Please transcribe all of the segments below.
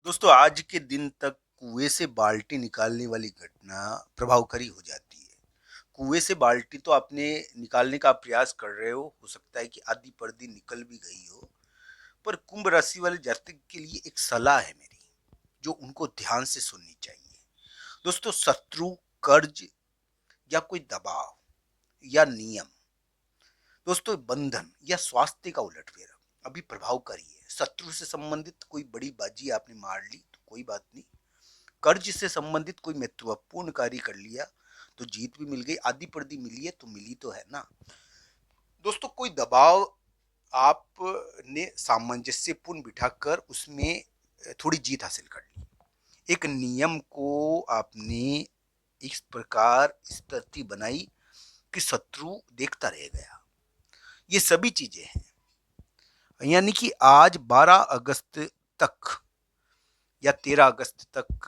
दोस्तों आज के दिन तक कुएं से बाल्टी निकालने वाली घटना प्रभावकारी हो जाती है। कुएं से बाल्टी तो आपने निकालने का प्रयास कर रहे हो सकता है कि आधी पर्दी निकल भी गई हो। पर कुंभ राशि वाले जातक के लिए एक सलाह है मेरी, जो उनको ध्यान से सुननी चाहिए। दोस्तों शत्रु, कर्ज या कोई दबाव या नियम, दोस्तों बंधन या स्वास्थ्य का उलटफेर अभी प्रभावकारी है। शत्रु से संबंधित कोई बड़ी बाजी आपने मार ली तो कोई बात नहीं। कर्ज से संबंधित कोई महत्वपूर्ण कार्य कर लिया तो जीत भी मिल गई, आधी पर्दी मिली है तो मिली तो है ना। दोस्तों कोई दबाव आपने सामंजस्यपूर्ण बिठाकर उसमें थोड़ी जीत हासिल कर ली। एक नियम को आपने इस प्रकार इस तरतीब बनाई कि शत्रु देखता रह गया। ये सभी चीजें हैं, यानी कि आज 12 अगस्त तक या 13 अगस्त तक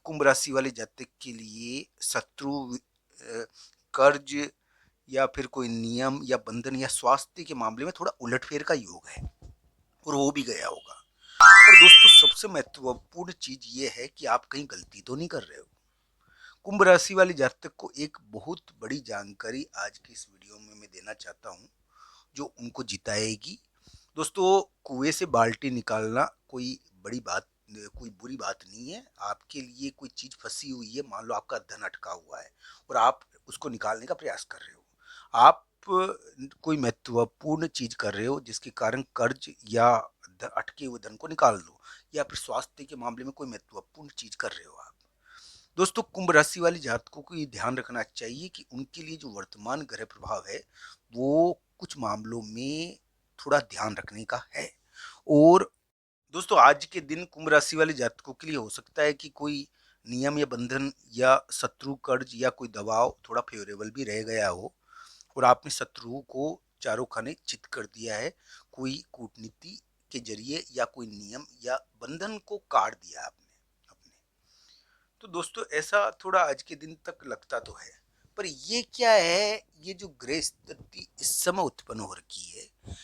कुंभ राशि वाले जातक के लिए शत्रु, कर्ज या फिर कोई नियम या बंधन या स्वास्थ्य के मामले में थोड़ा उलटफेर का योग है और हो भी गया होगा। और दोस्तों सबसे महत्वपूर्ण चीज ये है कि आप कहीं गलती तो नहीं कर रहे हो। कुंभ राशि वाले जातक को एक बहुत बड़ी जानकारी आज की इस वीडियो में मैं देना चाहता हूँ, जो उनको जिताएगी। दोस्तों कुएं से बाल्टी निकालना कोई बड़ी बात, कोई बुरी बात नहीं है। आपके लिए कोई चीज फंसी हुई है, मान लो आपका धन अटका हुआ है और आप उसको निकालने का प्रयास कर रहे हो। आप कोई महत्वपूर्ण चीज कर रहे हो जिसके कारण कर्ज या अटके हुए धन को निकाल दो, या फिर स्वास्थ्य के मामले में कोई महत्वपूर्ण चीज कर रहे हो आप। दोस्तों कुंभ राशि वाले जातकों को ये ध्यान रखना चाहिए कि उनके लिए जो वर्तमान ग्रह प्रभाव है वो कुछ मामलों में थोड़ा ध्यान रखने का है। और दोस्तों आज के दिन कुंभ राशि वाले जातकों के लिए हो सकता है कि कोई नियम या बंधन या शत्रु, कर्ज या कोई दबाव थोड़ा फेवरेबल भी रह गया हो और आपने शत्रु को चारों खाने चित कर दिया है। कोई कूटनीति के जरिए या कोई नियम या बंधन को काट दिया आपने अपने। तो दोस्तों ऐसा थोड़ा आज के दिन तक लगता तो है। पर ये क्या है, ये जो ग्रह स्थिति इस समय उत्पन्न हो रखी है,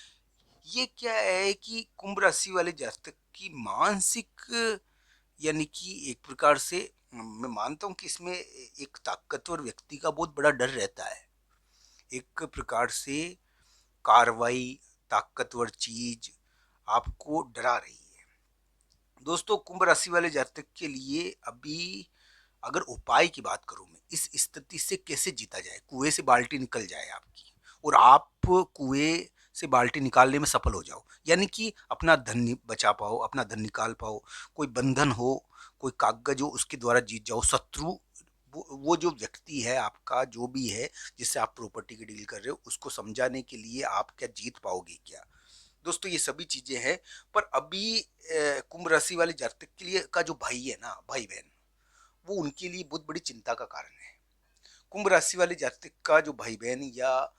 ये क्या है कि कुंभ राशि वाले जातक की मानसिक, यानी कि एक प्रकार से मैं मानता हूं कि इसमें एक ताकतवर व्यक्ति का बहुत बड़ा डर रहता है। एक प्रकार से कार्रवाई, ताकतवर चीज आपको डरा रही है। दोस्तों कुंभ राशि वाले जातक के लिए अभी अगर उपाय की बात करूं मैं, इस स्थिति से कैसे जीता जाए, कुएं से बाल्टी निकल जाए आपकी और आप कुएं से बाल्टी निकालने में सफल हो जाओ, यानी कि अपना धन बचा पाओ, अपना धन निकाल पाओ, कोई बंधन हो, कोई कागज हो, उसके द्वारा जीत जाओ। शत्रु, वो जो व्यक्ति है आपका जो भी है जिससे आप प्रॉपर्टी की डील कर रहे हो, उसको समझाने के लिए आप क्या जीत पाओगे क्या। दोस्तों ये सभी चीजें हैं। पर अभी कुंभ राशि वाले जातक के लिए का जो भाई है ना, भाई बहन, वो उनके लिए बहुत बड़ी चिंता का कारण है। कुंभ राशि वाले जातक का जो भाई बहन या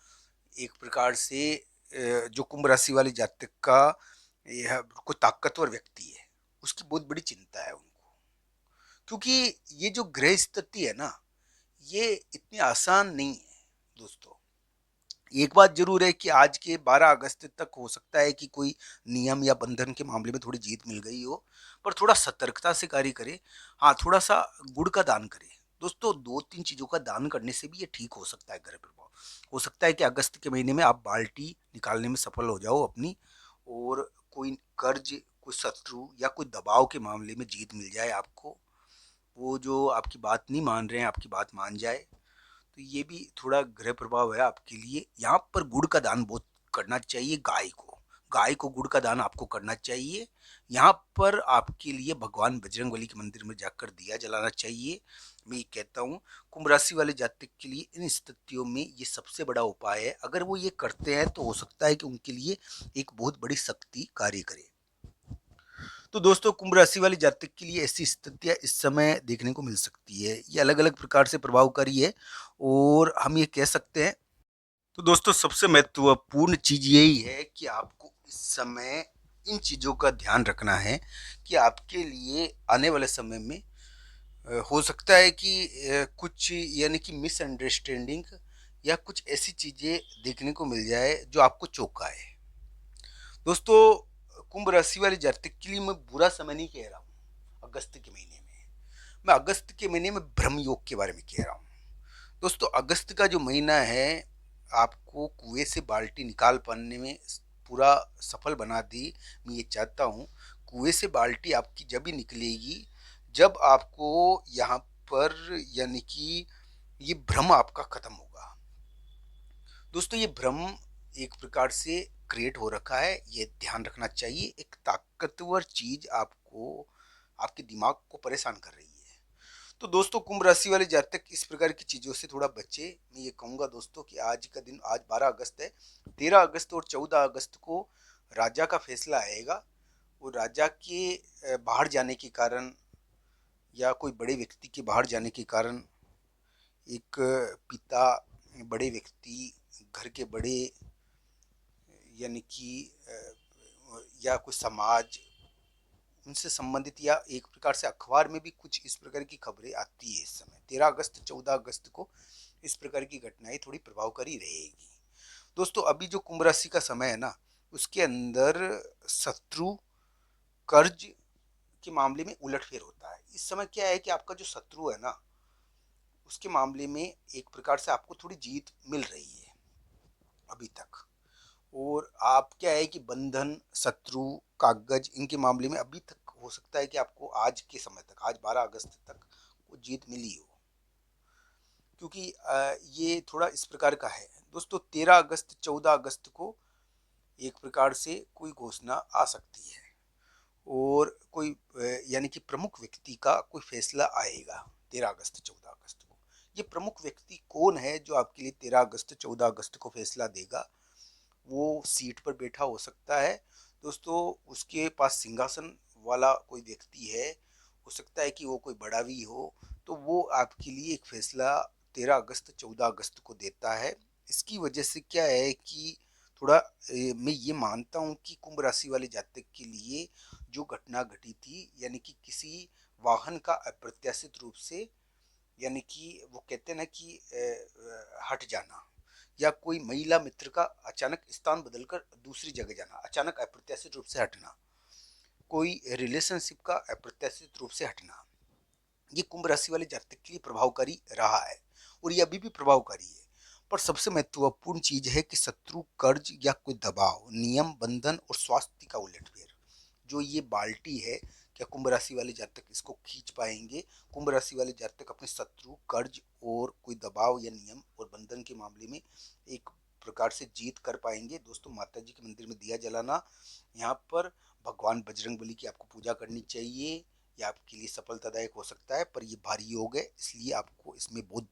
एक प्रकार से जो कुंभ राशि वाले जातक का यह कोई ताकतवर व्यक्ति है, उसकी बहुत बड़ी चिंता है उनको। क्योंकि ये जो ग्रह स्थिति है ना, ये इतनी आसान नहीं है। दोस्तों एक बात जरूर है कि आज के 12 अगस्त तक हो सकता है कि कोई नियम या बंधन के मामले में थोड़ी जीत मिल गई हो, पर थोड़ा सतर्कता से कार्य करे। हाँ थोड़ा सा गुड़ का दान करे। दोस्तों 2-3 चीजों का दान करने से भी ये ठीक हो सकता है ग्रह प्रभाव। हो सकता है कि अगस्त के महीने में आप बाल्टी निकालने में सफल हो जाओ अपनी, और कोई कर्ज, कोई शत्रु या कोई दबाव के मामले में जीत मिल जाए आपको। वो जो आपकी बात नहीं मान रहे हैं आपकी बात मान जाए। तो ये भी थोड़ा ग्रह प्रभाव है आपके लिए। यहाँ पर गुड़ का दान बहुत करना चाहिए। गाय को गुड़ का दान आपको करना चाहिए। यहाँ पर आपके लिए भगवान बजरंगबली के मंदिर में जाकर दिया जलाना चाहिए। मैं ये कहता हूँ कुंभ राशि वाले जातक के लिए इन स्थितियों में ये सबसे बड़ा उपाय है। अगर वो ये करते हैं तो हो सकता है कि उनके लिए एक बहुत बड़ी शक्ति कार्य करे। तो दोस्तों कुंभ राशि वाली जातक के लिए ऐसी स्थितियां इस समय देखने को मिल सकती है। ये अलग अलग प्रकार से प्रभावकारी है और हम ये कह सकते हैं। तो दोस्तों सबसे महत्वपूर्ण चीज यही है कि आपको इस समय इन चीजों का ध्यान रखना है कि आपके लिए आने वाले समय में हो सकता है कि कुछ यानी कि मिसअंडरस्टैंडिंग या कुछ ऐसी चीजें देखने को मिल जाए जो आपको चौंकाए। दोस्तों कुंभ राशि वाले जातक के लिए मैं बुरा समय नहीं कह रहा हूँ। अगस्त के महीने में। मैं अगस्त के महीने में ब्रह्म योग के बारे में कह रहा हूँ। दोस्तों, अगस्त का जो महीना है आपको कुएं से बाल्टी निकाल पाने में पूरा सफल बना दी। मैं ये चाहता हूँ कुएं से बाल्टी आपकी जब ही निकलेगी जब आपको यहाँ पर यानी कि ये भ्रम आपका खत्म होगा। दोस्तों, ये भ्रम एक प्रकार से क्रिएट हो रखा है, ये ध्यान रखना चाहिए। एक ताकतवर चीज आपको आपके दिमाग को परेशान कर रही है। तो दोस्तों, कुंभ राशि वाले जातक इस प्रकार की चीजों से थोड़ा बचे। मैं ये कहूंगा दोस्तों कि आज का दिन, आज 12 अगस्त है, 13 अगस्त और 14 अगस्त को राजा का फैसला आएगा। वो राजा के बाहर जाने के कारण या कोई बड़े व्यक्ति के बाहर जाने के कारण एक पिता, बड़े व्यक्ति, घर के बड़े यानी कि या कोई समाज उनसे संबंधित या एक प्रकार से अखबार में भी कुछ इस प्रकार की खबरें आती है। इस समय 13 अगस्त 14 अगस्त को इस प्रकार की घटनाएं थोड़ी प्रभावकारी रहेगी। दोस्तों, अभी जो कुंभ राशि का समय है ना, उसके अंदर शत्रु कर्ज के मामले में उलटफेर होता है। इस समय क्या है कि आपका जो शत्रु है ना, उसके मामले में एक प्रकार से आपको थोड़ी जीत मिल रही है अभी तक। और आप क्या है कि बंधन, शत्रु, कागज, इनके मामले में अभी तक हो सकता है कि आपको आज के समय तक, आज 12 अगस्त तक को जीत मिली हो, क्योंकि ये थोड़ा इस प्रकार का है। दोस्तों, 13 अगस्त 14 अगस्त को एक प्रकार से कोई घोषणा आ सकती है और कोई यानी कि प्रमुख व्यक्ति का कोई फैसला आएगा 13 अगस्त 14 अगस्त को। ये प्रमुख व्यक्ति कौन है जो आपके लिए 13 अगस्त 14 अगस्त को फैसला देगा? वो सीट पर बैठा हो सकता है दोस्तों, उसके पास सिंहासन वाला कोई व्यक्ति है, हो सकता है कि वो कोई बड़ा भी हो। तो वो आपके लिए एक फैसला 13 अगस्त 14 अगस्त को देता है। इसकी वजह से क्या है कि थोड़ा मैं ये मानता हूँ कि कुंभ राशि वाले जातक के लिए जो घटना घटी थी, यानी कि किसी वाहन का अप्रत्याशित रूप से, यानी कि वो कहते हैं ना कि हट जाना, या कोई महिला मित्र का अचानक स्थान बदलकर दूसरी जगह जाना, अचानक अप्रत्याशित रूप से हटना, कोई रिलेशनशिप का अप्रत्याशित रूप से हटना, ये कुंभ राशि वाले जातक के लिए प्रभावकारी रहा है और ये अभी भी प्रभावकारी है। पर सबसे महत्वपूर्ण चीज है कि शत्रु, कर्ज या कोई दबाव, नियम, बंधन और स्वास्थ्य का उलटफेर, जो ये बाल्टी है, क्या कुंभ राशि वाले जातक इसको खींच पाएंगे? कुंभ राशि वाले जातक अपने शत्रु, कर्ज और कोई दबाव या नियम और बंधन के मामले में एक प्रकार से जीत कर पाएंगे? दोस्तों, माता जी के मंदिर में दिया जलाना, यहाँ पर भगवान बजरंग बली की आपको पूजा करनी चाहिए। ये आपके लिए सफलतादायक हो सकता है, पर ये भारी योग है, इसलिए आपको इसमें बहुत